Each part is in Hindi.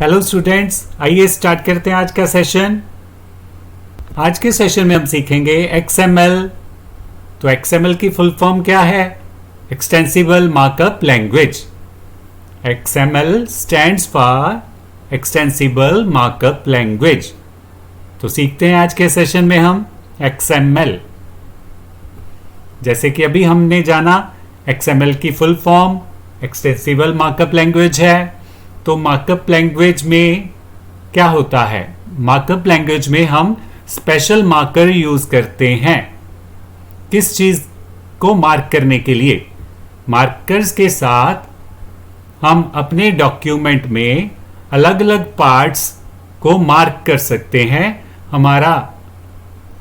हेलो स्टूडेंट्स, आइए स्टार्ट करते हैं आज का सेशन। आज के सेशन में हम सीखेंगे XML। तो XML की फुल फॉर्म क्या है? Extensible markup language. XML stands for extensible markup language. तो सीखते हैं आज के सेशन में हम XML। जैसे कि अभी हमने जाना, XML की full form extensible markup language है। तो मार्कअप लैंग्वेज में क्या होता है? मार्कअप लैंग्वेज में हम स्पेशल मार्कर यूज करते हैं। किस चीज को मार्क करने के लिए? मार्कर्स के साथ हम अपने डॉक्यूमेंट में अलग अलग पार्ट्स को मार्क कर सकते हैं। हमारा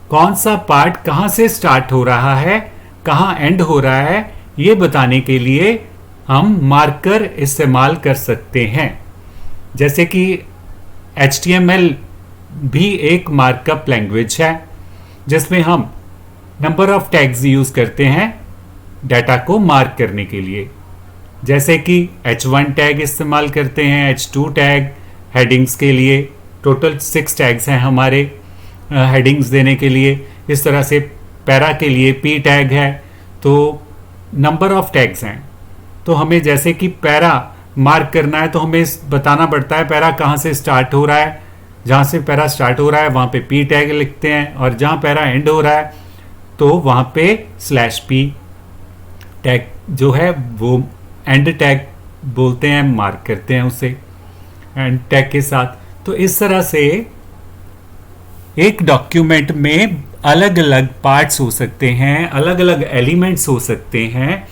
कौन सा पार्ट कहां से स्टार्ट हो रहा है, कहां एंड हो रहा है, ये बताने के लिए हम मार्कर इस्तेमाल कर सकते हैं। जैसे कि HTML भी एक मार्कअप लैंग्वेज है, जिसमें हम नंबर ऑफ टैग्स यूज करते हैं डाटा को मार्क करने के लिए। जैसे कि H1 टैग इस्तेमाल करते हैं, H2 टैग हेडिंग्स के लिए। टोटल 6 टैग्स हैं हमारे हेडिंग्स देने के लिए। इस तरह से पैरा के लिए P टैग है। तो नंबर ऑफ टैग्स हैं। तो हमें जैसे कि पैरा मार्क करना है तो हमें बताना पड़ता है पैरा कहाँ से स्टार्ट हो रहा है। जहाँ से पैरा स्टार्ट हो रहा है वहाँ पे P टैग लिखते हैं, और जहाँ पैरा एंड हो रहा है तो वहाँ पे /P टैग जो है वो एंड टैग बोलते हैं, मार्क करते हैं उसे एंड टैग के साथ। तो इस तरह से एक डॉक्यूमेंट में अलग अलग पार्ट्स हो सकते हैं, अलग अलग एलिमेंट्स हो सकते हैं।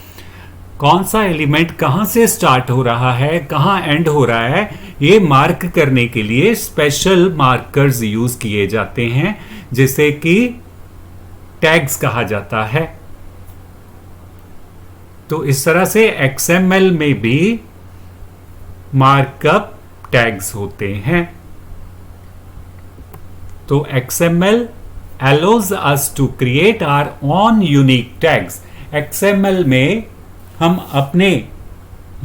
कौन सा एलिमेंट कहां से स्टार्ट हो रहा है, कहां एंड हो रहा है, ये मार्क करने के लिए स्पेशल मार्कर्स यूज किए जाते हैं, जिसे कि टैग्स कहा जाता है। तो इस तरह से XML में भी मार्कअप टैग्स होते हैं। तो XML allows us to create our own unique tags। XML में हम अपने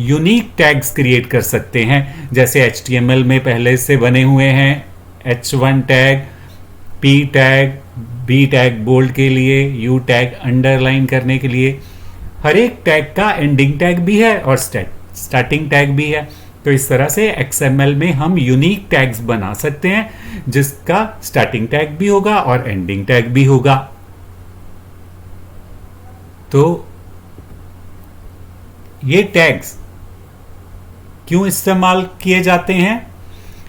यूनिक टैग्स क्रिएट कर सकते हैं। जैसे HTML में पहले से बने हुए हैं H1 tag, P tag, B tag bold के लिए, U टैग अंडरलाइन करने के लिए। हर एक टैग का एंडिंग टैग भी है और स्टार्टिंग टैग भी है। तो इस तरह से XML में हम यूनिक टैग्स बना सकते हैं, जिसका स्टार्टिंग टैग भी होगा और एंडिंग टैग भी होगा। तो ये टैग्स क्यों इस्तेमाल किए जाते हैं?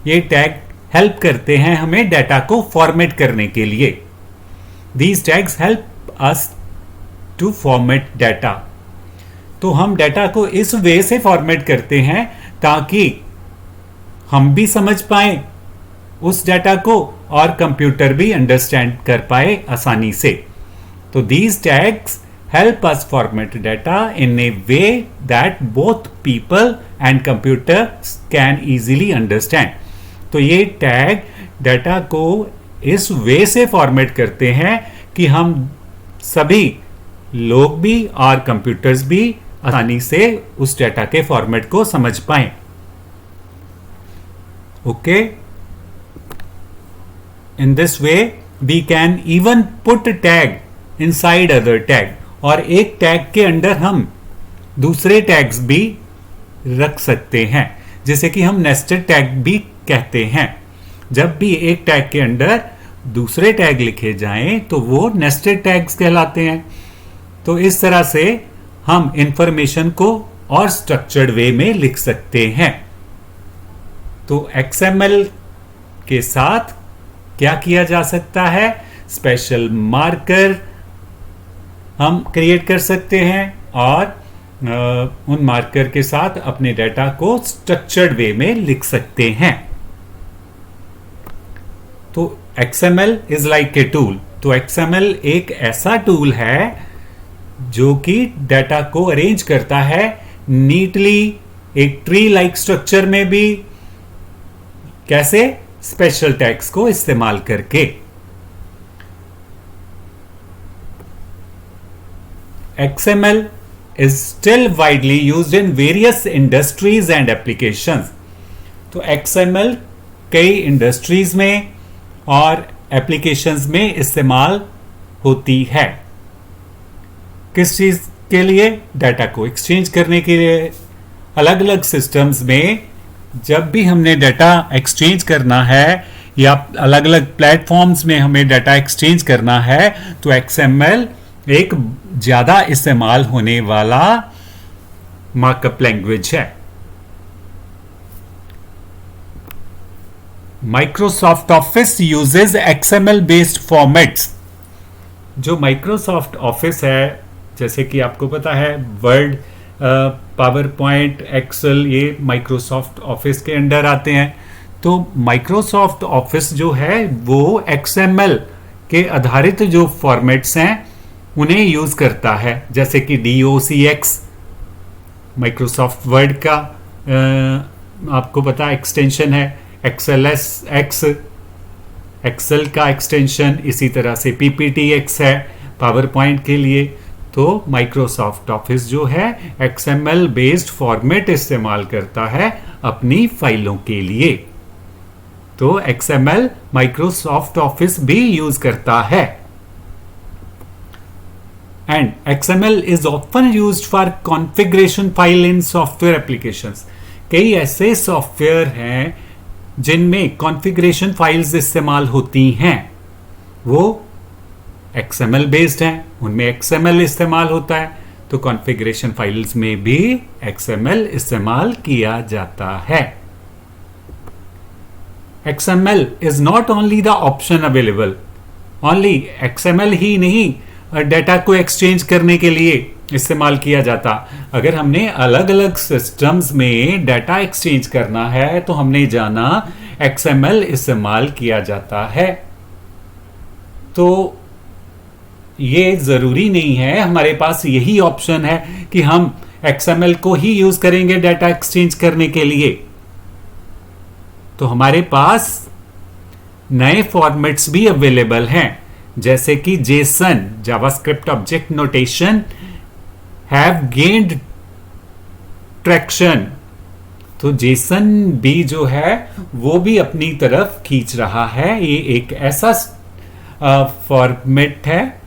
ये टैग हेल्प करते हैं हमें डाटा को फॉर्मेट करने के लिए। These tags help us to format data. तो हम डाटा को इस वे से फॉर्मेट करते हैं ताकि हम भी समझ पाए उस डाटा को और कंप्यूटर भी अंडरस्टैंड कर पाए आसानी से। तो these tags help us format data in a way that both people and computers can easily understand। तो ये टैग डाटा को इस वे से फॉर्मेट करते हैं कि हम सभी लोग भी और कंप्यूटर्स भी आसानी से उस डाटा के फॉर्मेट को समझ पाएं। Okay, in this way we can even put tag inside other tag. और एक टैग के अंदर हम दूसरे टैग्स भी रख सकते हैं, जैसे कि हम नेस्टेड टैग भी कहते हैं। जब भी एक टैग के अंदर दूसरे टैग लिखे जाएं तो वो नेस्टेड टैग्स कहलाते हैं। तो इस तरह से हम इंफॉर्मेशन को और स्ट्रक्चर्ड वे में लिख सकते हैं। तो XML के साथ क्या किया जा सकता है? स्पेशल मार्कर हम क्रिएट कर सकते हैं और उन मार्कर के साथ अपने डाटा को स्ट्रक्चर्ड वे में लिख सकते हैं। तो XML is like a tool. तो XML एक ऐसा टूल है जो कि डाटा को अरेंज करता है नीटली, एक ट्री लाइक स्ट्रक्चर में भी। कैसे? स्पेशल टैग्स को इस्तेमाल करके। XML is still widely used in various industries and applications। तो XML कई इंडस्ट्रीज में और एप्लीकेशंस में इस्तेमाल होती है। किस चीज़ के लिए? डाटा को एक्सचेंज करने के लिए। अलग अलग सिस्टम्स में जब भी हमने डाटा एक्सचेंज करना है या अलग अलग प्लेटफॉर्म्स में हमें डाटा एक्सचेंज करना है तो XML एक ज़्यादा इस्तेमाल होने वाला मार्कअप लैंग्वेज है। Microsoft office uses XML based formats. जो माइक्रोसॉफ्ट ऑफिस है, जैसे कि आपको पता है वर्ड, पावर पॉइंट, एक्सेल, ये माइक्रोसॉफ्ट ऑफिस के अंडर आते हैं। तो माइक्रोसॉफ्ट ऑफिस जो है वो XML के आधारित जो फॉर्मेट्स हैं उन्हें यूज करता है, जैसे कि DOCX माइक्रोसॉफ्ट वर्ड का आपको पता एक्सटेंशन है, XLSX एक्सेल का एक्सटेंशन, इसी तरह से PPTX है पावर पॉइंट के लिए। तो माइक्रोसॉफ्ट ऑफिस जो है XML बेस्ड फॉर्मेट इस्तेमाल करता है अपनी फाइलों के लिए। तो XML माइक्रोसॉफ्ट ऑफिस भी यूज करता है। And XML is often used for configuration file in software applications. कई ऐसे सॉफ्टवेयर हैं जिनमें कॉन्फ़िगरेशन फाइल्स इस्तेमाल होती हैं, वो XML बेस्ड हैं, उनमें XML इस्तेमाल होता है। तो कॉन्फ़िगरेशन फाइल्स में भी XML इस्तेमाल किया जाता है। XML is not only the option available, only XML ही नहीं डाटा को एक्सचेंज करने के लिए इस्तेमाल किया जाता। अगर हमने अलग अलग सिस्टम्स में डाटा एक्सचेंज करना है तो हमने जाना XML इस्तेमाल किया जाता है। तो ये जरूरी नहीं है हमारे पास यही ऑप्शन है कि हम XML को ही यूज करेंगे डाटा एक्सचेंज करने के लिए। तो हमारे पास नए फॉर्मेट्स भी अवेलेबल हैं, जैसे कि JSON JavaScript object notation have gained traction. तो JSON भी जो है वो भी अपनी तरफ खींच रहा है। ये एक ऐसा फॉर्मेट है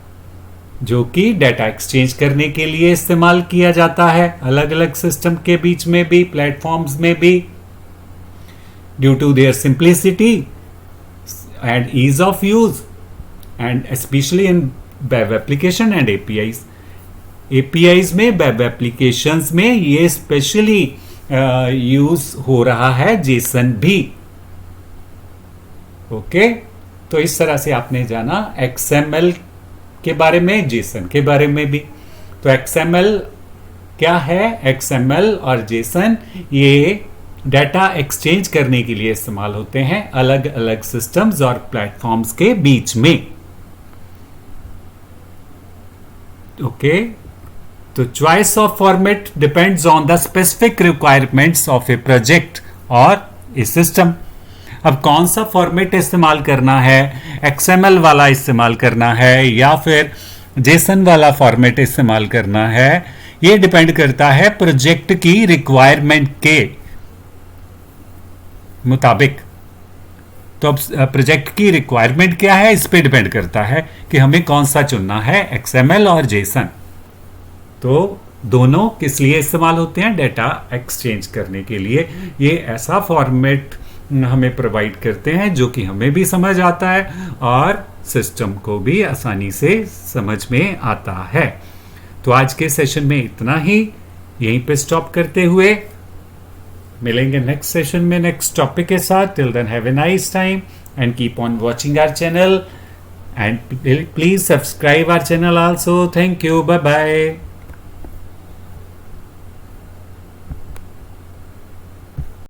जो कि डाटा एक्सचेंज करने के लिए इस्तेमाल किया जाता है अलग अलग सिस्टम के बीच में भी, प्लेटफॉर्म्स में भी, due to their simplicity and ease of use and specially in web application and APIs में, वेब एप्लीकेशंस में ये स्पेशली यूज हो रहा है JSON भी। ओके, तो इस तरह से आपने जाना XML के बारे में, JSON के बारे में भी। तो XML क्या है? XML और JSON ये डाटा एक्सचेंज करने के लिए इस्तेमाल होते हैं अलग अलग सिस्टम्स और प्लेटफॉर्म्स के बीच में। ओके, तो choice of format depends on the specific requirements of A project और ए सिस्टम। अब कौन सा फॉर्मेट इस्तेमाल करना है, XML वाला इस्तेमाल करना है या फिर JSON वाला फॉर्मेट इस्तेमाल करना है, ये डिपेंड करता है प्रोजेक्ट की रिक्वायरमेंट के मुताबिक। तो अब प्रोजेक्ट की रिक्वायरमेंट क्या है, इस पे डिपेंड करता है कि हमें कौन सा चुनना है, XML और JSON। तो दोनों किस लिए इस्तेमाल होते हैं? डाटा एक्सचेंज करने के लिए। ये ऐसा फॉर्मेट हमें प्रोवाइड करते हैं जो कि हमें भी समझ आता है और सिस्टम को भी आसानी से समझ में आता है। तो आज के सेशन में इतना ही, यहीं पे स्टॉप करते हुए मिलेंगे नेक्स्ट सेशन में नेक्स्ट टॉपिक के साथ। Till then have a nice time and keep on watching our channel and please subscribe our channel also. Thank you, bye bye.